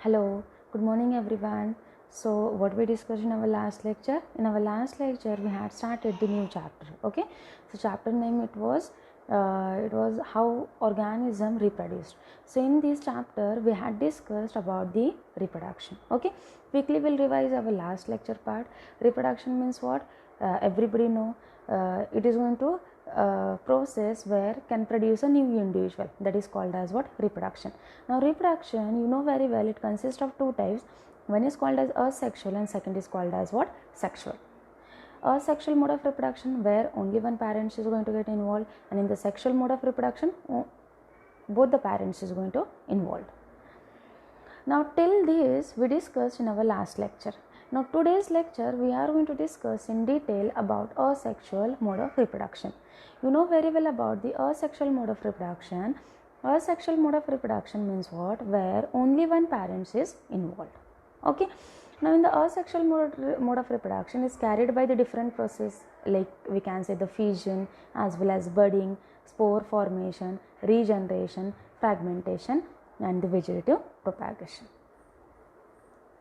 Hello, good morning everyone. So, what we discussed in our last lecture? In our last lecture, we had started the new chapter. Okay, so chapter name it was how organism reproduced. So, in this chapter, we had discussed about the reproduction. Okay, quickly we'll revise our last lecture part. Reproduction means what? Everybody know. It is going to process where can produce a new individual, that is called as what? Reproduction. Now reproduction, you know very well, it consists of two types. One is called as asexual and second is called as what? Sexual. Asexual mode of reproduction where only one parent is going to get involved, and in the sexual mode of reproduction both the parents is going to involved. Now till this we discussed in our last lecture. Now today's lecture we are going to discuss in detail about asexual mode of reproduction. You know very well about the asexual mode of reproduction. Asexual mode of reproduction means what? Where only one parent is involved. Okay. Now in the asexual mode of reproduction is carried by the different process, like we can say the fission as well as budding, spore formation, regeneration, fragmentation and the vegetative propagation.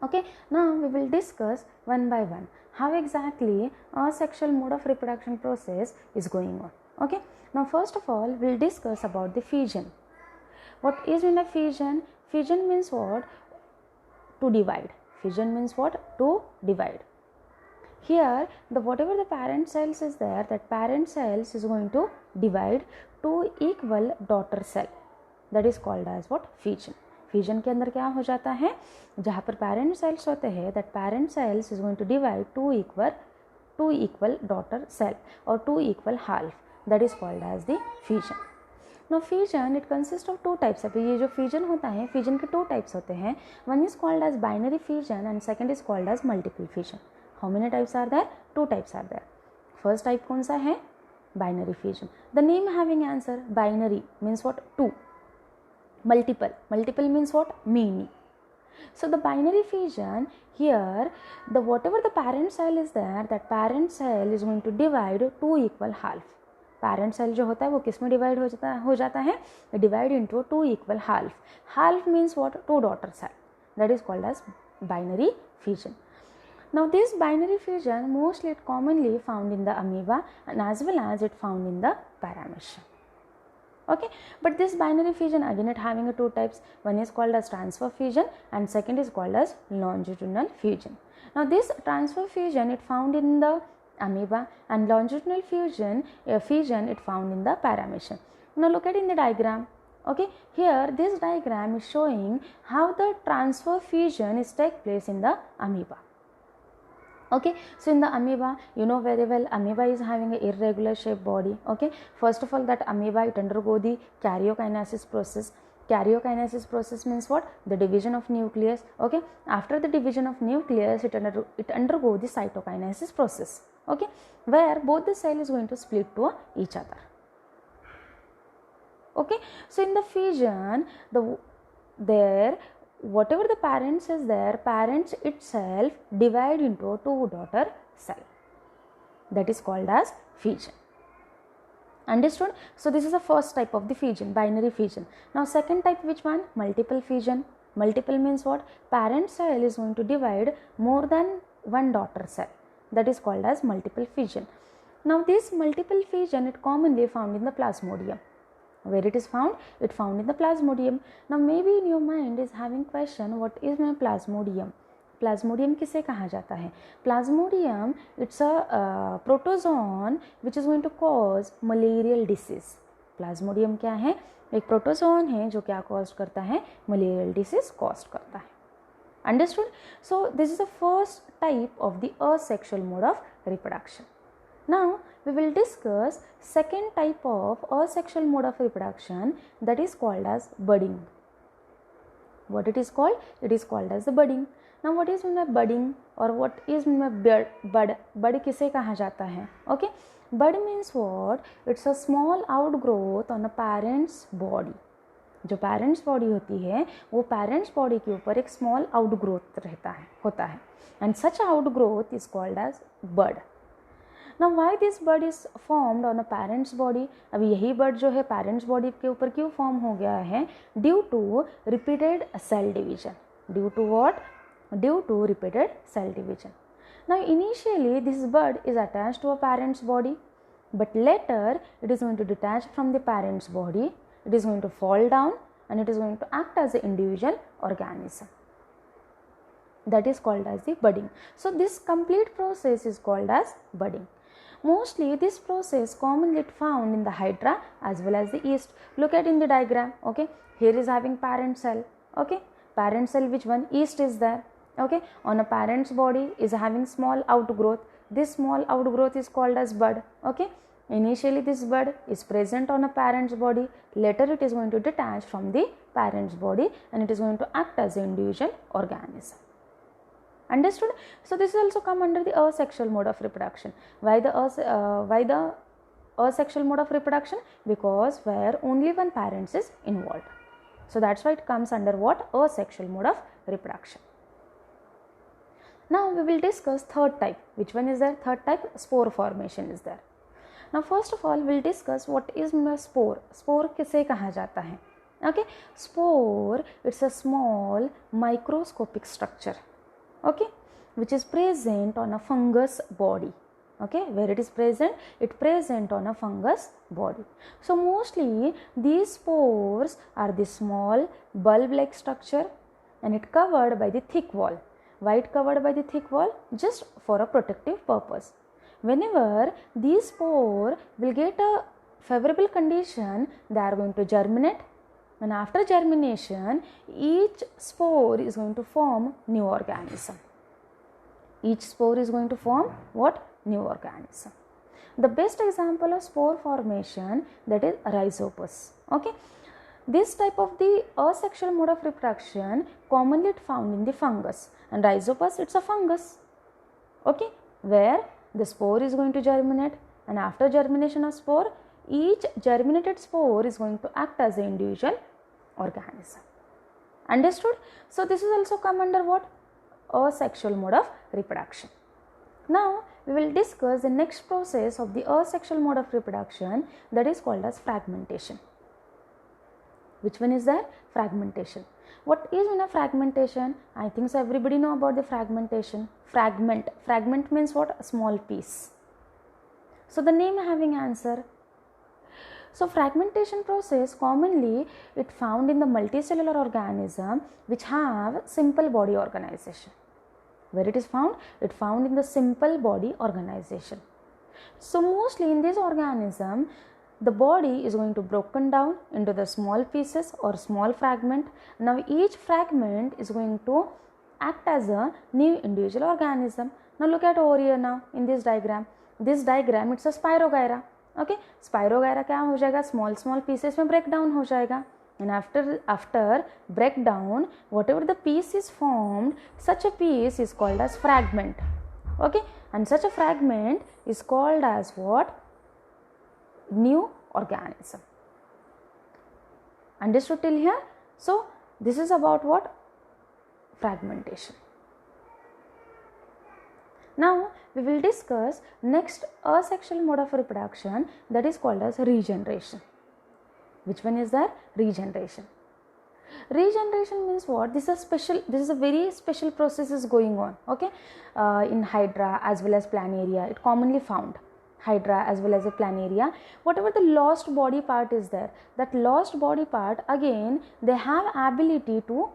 Okay, now we will discuss one by one how exactly asexual mode of reproduction process is going on. Okay, now first of all we will discuss about the fission. What is in a fission? Fission means what? To divide. Fission means what? To divide. Here the whatever the parent cells is there, that parent cells is going to divide to equal daughter cell, that is called as what? Fission. Fission के अंदर क्या हो जाता है? जहाँ पर parent cells होते हैं, that parent cells is going to divide two equal daughter cell और two equal half, that is called as the fission. No fission it consist of two types. अभी ये जो फिजन होता है, फिजन के to types होते हैं. One is called as binary fission and second is called as multiple fission. How many types are there? Two types are there. First type कौन सा है? Binary fission. The name having answer. Binary means what? Two. Multiple means what? Many. So the binary fission, here the whatever the parent cell is there, that parent cell is going to divide to equal half. Parent cell जो होता है वो किस में divide हो जाता है? Divide into two equal half. Half means what? Two daughter cell. That is called as binary fission. Now this binary fission mostly it commonly found in the amoeba and as well as it found in the paramecium. Okay, but this binary fission again it having two types. One is called as transfer fission and second is called as longitudinal fission. Now this transfer fission it found in the amoeba and longitudinal fission it found in the paramecium. Now look at in the diagram. Okay, here this diagram is showing how the transfer fission is take place in the amoeba. Okay, so in the amoeba, you know very well, amoeba is having an irregular shaped body. Okay, first of all that amoeba it undergo the karyokinesis process. Karyokinesis process means what? The division of nucleus. Okay, after the division of nucleus it undergo the cytokinesis process. Okay, where both the cell is going to split to each other. Okay, so in the fission whatever the parents is there, parents itself divide into two daughter cell, that is called as fission. Understood? So this is the first type of the fission, binary fission. Now second type, which one? Multiple fission. Multiple means what? Parent cell is going to divide more than one daughter cell, that is called as multiple fission. Now this multiple fission it commonly found in the plasmodium. Where it is found? It found in the plasmodium. Now maybe in your mind is having question, what is my plasmodium? Plasmodium किसे कहा जाता है? Plasmodium it's a protozoan which is going to cause malarial disease. Plasmodium क्या है? एक protozoan है जो क्या cause करता है? Malarial disease cause करता है. Understood? So this is the first type of the asexual mode of reproduction. Now we will discuss second type of asexual mode of reproduction, that is called as budding. What it is called? It is called as the budding. Now what is mean by budding or what is mean by bud? Bud किसे कहा जाता है? Okay, bud means what? It's a small outgrowth on a parent's body. जो parents body होती है वो parents body के ऊपर एक स्मॉल आउटग्रोथ होता है and such outgrowth is called as bud. Now why this bud is formed on a parent's body? अब यही bud जो है parent's body के ऊपर क्यों form हो गया है? Due to repeated cell division. Due to what? Due to repeated cell division. Now initially this bud is attached to a parent's body, but later it is going to detach from the parent's body, it is going to fall down and it is going to act as an individual organism. That is called as the budding. So this complete process is called as budding. Mostly this process commonly found in the hydra as well as the yeast. Look at in the diagram. Okay, here is having parent cell. Okay, parent cell, which one? Yeast is there. Okay, on a parent's body is having small outgrowth. This small outgrowth is called as bud. Okay, initially this bud is present on a parent's body, later it is going to detach from the parent's body and it is going to act as an individual organism. Understood? So this is also come under the asexual mode of reproduction. Why the asexual mode of reproduction? Because where only one parent is involved. So that's why it comes under what? Asexual mode of reproduction. Now we will discuss third type. Which one is there? Third type, spore formation is there. Now first of all we will discuss what is spore. Spore किसे कहा जाता है? Okay, spore, it's a small microscopic structure, okay, which is present on a fungus body. Okay, where it is present? It present on a fungus body. So mostly these spores are the small bulb like structure and it covered by the thick wall. Why it covered by the thick wall? Just for a protective purpose. Whenever these spore will get a favorable condition, they are going to germinate, and after germination each spore is going to form new organism. Each spore is going to form what? New organism. The best example of spore formation, that is Rhizopus. Okay, this type of the asexual mode of reproduction commonly found in the fungus, and Rhizopus, it's a fungus. Okay, where the spore is going to germinate, and after germination of spore, each germinated spore is going to act as an individual organism. Understood? So this is also come under what? Asexual mode of reproduction. Now we will discuss the next process of the asexual mode of reproduction, that is called as fragmentation. Which one is that? Fragmentation. What is fragmentation? I think so everybody know about the fragmentation. Fragment means what? A small piece. So the name having answer. So fragmentation process commonly it found in the multicellular organism which have simple body organization. Where it is found? It found in the simple body organization. So mostly in this organism, the body is going to broken down into the small pieces or small fragment. Now each fragment is going to act as a new individual organism. Now look at over here now in this diagram. This diagram, it's a Spirogyra. Okay, Spirogyra क्या हो जाएगा? Small pieces में break down हो जाएगा. And after breakdown, whatever the piece is formed, such a piece is called as fragment. Okay, and such a fragment is called as what? New organism. Understood till here? So this is about what? Fragmentation. Now we will discuss next asexual mode of reproduction, that is called as regeneration. Which one is that? Regeneration. Regeneration means what? This is a very special process is going on. Okay, in Hydra as well as Planaria, it commonly found. Hydra as well as a Planaria, whatever the lost body part is there, that lost body part again they have ability to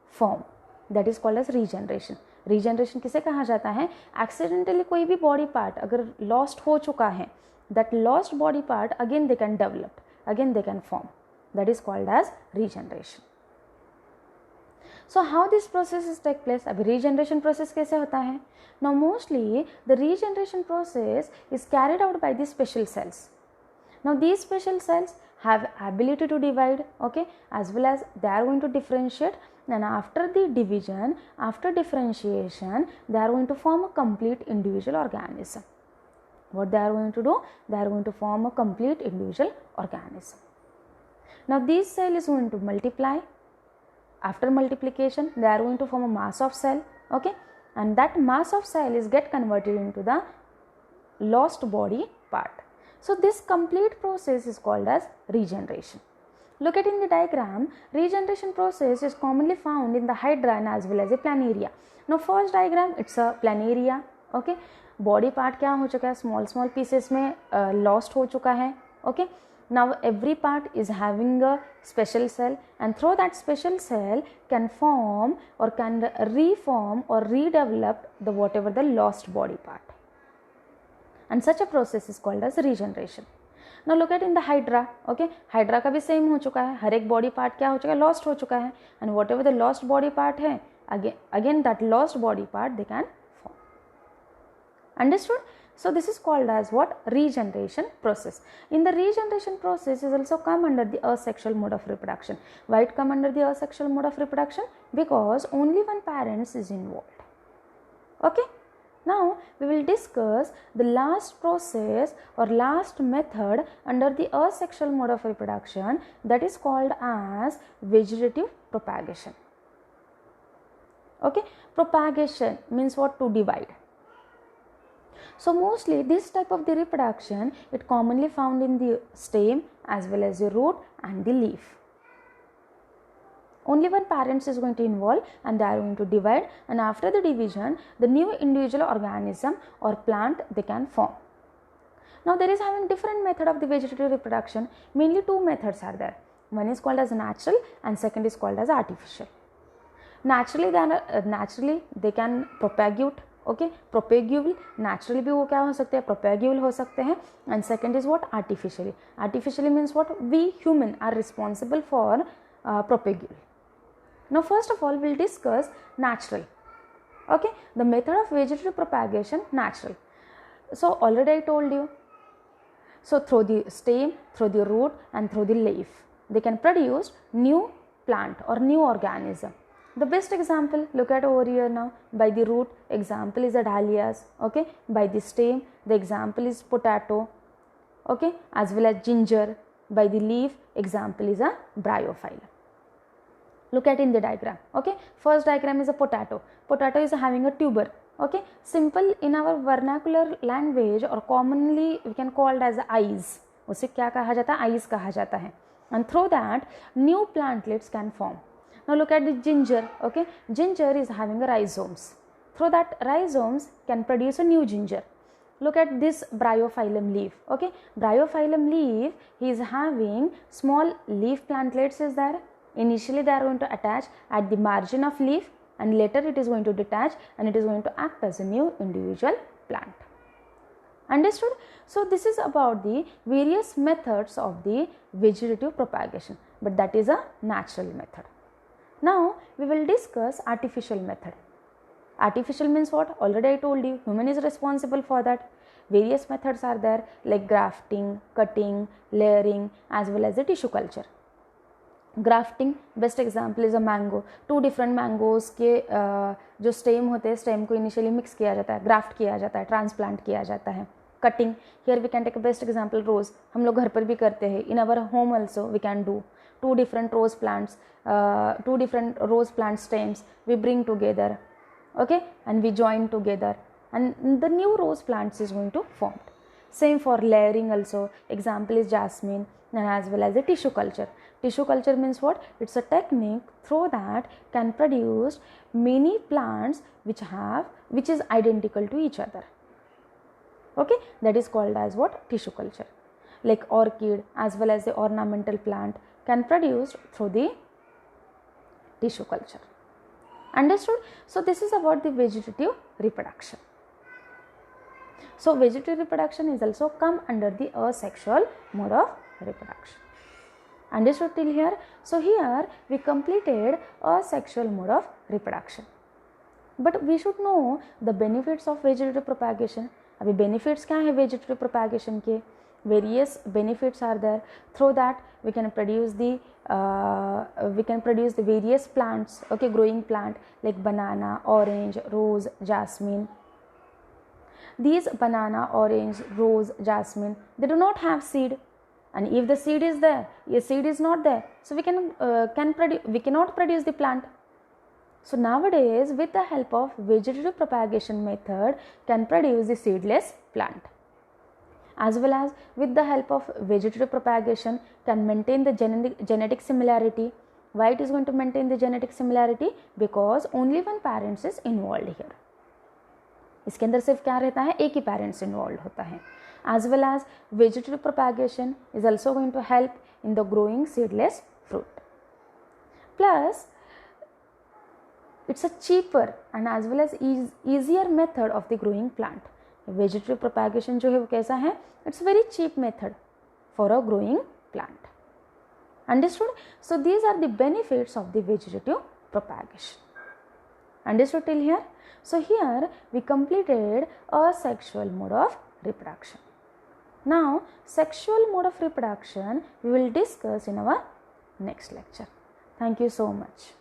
form. That is called as regeneration. Regeneration किसे कहा जाता है? Accidentally कोई भी body part अगर lost हो चुका है, that lost body part again they can develop, again they can form. That is called as regeneration. So how this process is take place? अभी regeneration process कैसे होता है? Now mostly the regeneration process is carried out by the special cells. Now these special cells have ability to divide, okay, as well as they are going to differentiate, and after the division, after differentiation, they are going to form a complete individual organism. What they are going to do? They are going to form a complete individual organism. Now this cell is going to multiply. After multiplication, they are going to form a mass of cell, okay, and that mass of cell is get converted into the lost body part. So this complete process is called as regeneration. Look at in the diagram, regeneration process is commonly found in the hydra and as well as the planaria. Now first diagram, it's a planaria. Okay, body part क्या हो चुका है, small pieces में lost हो चुका है. Okay, now every part is having a special cell, and through that special cell can form or can reform or redevelop the whatever the lost body part, and such a process is called as regeneration. Now look at in the hydra. Okay, hydra का भी same हो चुका है, हर एक body part क्या हो चुका है, lost हो चुका है, and whatever the lost body part है, again that lost body part they can form. Understood? So this is called as what? Regeneration process. In the regeneration process is also come under the asexual mode of reproduction. Why it come under the asexual mode of reproduction? Because only one parent is involved. Okay. Now we will discuss the last process or last method under the asexual mode of reproduction, that is called as vegetative propagation. Okay, propagation means what? To divide. So mostly this type of the reproduction, it commonly found in the stem as well as the root and the leaf. Only one parent is going to involve and they are going to divide, and after the division the new individual organism or plant they can form. Now there is having different method of the vegetative reproduction. Mainly two methods are there. One is called as natural and second is called as artificial. Naturally they can propagate. Okay, propagule, naturally भी वो क्या हो सकते हैं, propagule हो सकते हैं, and second is what? Artificially. Artificially means what? We human are responsible for propagule. Now first of all we'll discuss natural. Okay, the method of vegetative propagation, natural. So already I told you, so through the stem, through the root and through the leaf they can produce new plant or new organism. The best example, look at over here now. By the root, example is a dahlias. Okay, by the stem the example is potato. Okay, as well as ginger. By the leaf, example is a bryophyllum. Look at in the diagram. Okay, first diagram is a potato. Potato is having a tuber. Okay, simple in our vernacular language or commonly we can call it as eyes. उसे क्या कहा जाता है? Eyes कहा जाता है. And through that new plantlets can form. Now look at the ginger. Okay, ginger is having a rhizomes. Through that rhizomes can produce a new ginger. Look at this bryophyllum leaf. Okay, bryophyllum leaf, he is having small leaf plantlets is there. Initially they are going to attach at the margin of leaf, and later it is going to detach and it is going to act as a new individual plant. Understood? So this is about the various methods of the vegetative propagation, but that is a natural method. Now we will discuss artificial method. Artificial means what? Already I told you, human is responsible for that. Various methods are there like grafting, cutting, layering as well as the tissue culture. Grafting, best example is a mango. Two different mangoes के जो stem होते हैं, stem को initially mix किया जाता है, graft किया जाता है, ट्रांसप्लांट किया जाता है. Cutting, here we can take a best example rose. हम लोग घर पर भी करते हैं. In our home also we can do two different rose plants, two different rose plant stems we bring together. Okay, and we join together and the new rose plants is going to form. Same for layering also. Example is jasmine and as well as the tissue culture. Tissue culture means what? It's a technique through that can produce many plants which is identical to each other. Okay, that is called as what? Tissue culture. Like orchid as well as the ornamental plant can produce through the tissue culture. Understood? So this is about the vegetative reproduction. So vegetative reproduction is also come under the asexual mode of reproduction. Understood till here? So here we completed asexual mode of reproduction. But we should know the benefits of vegetative propagation. अभी benefits क्या है vegetative propagation के? Various benefits are there. Through that we can produce the various plants. Okay, growing plant like banana, orange, rose, jasmine. These banana, orange, rose, jasmine, they do not have seed, and if the seed is there, a seed is not there, so we cannot produce the plant. So nowadays with the help of vegetative propagation method can produce the seedless plant. as well as with the help of vegetative propagation can maintain the genetic similarity. Why it is going to maintain the genetic similarity? Because only one parents is involved here. इसके अंदर सिर्फ क्या रहता है, एक ही parents involve होता है. as well as vegetative propagation is also going to help in the growing seedless fruit. Plus it's a cheaper and as well as easier method of the growing plant. Vegetative propagation जो है वो कैसा है, it's very cheap method for a growing plant. Understood? So these are the benefits of the vegetative propagation. Understood till here? So here we completed a sexual mode of reproduction. Now sexual mode of reproduction we will discuss in our next lecture. Thank you so much.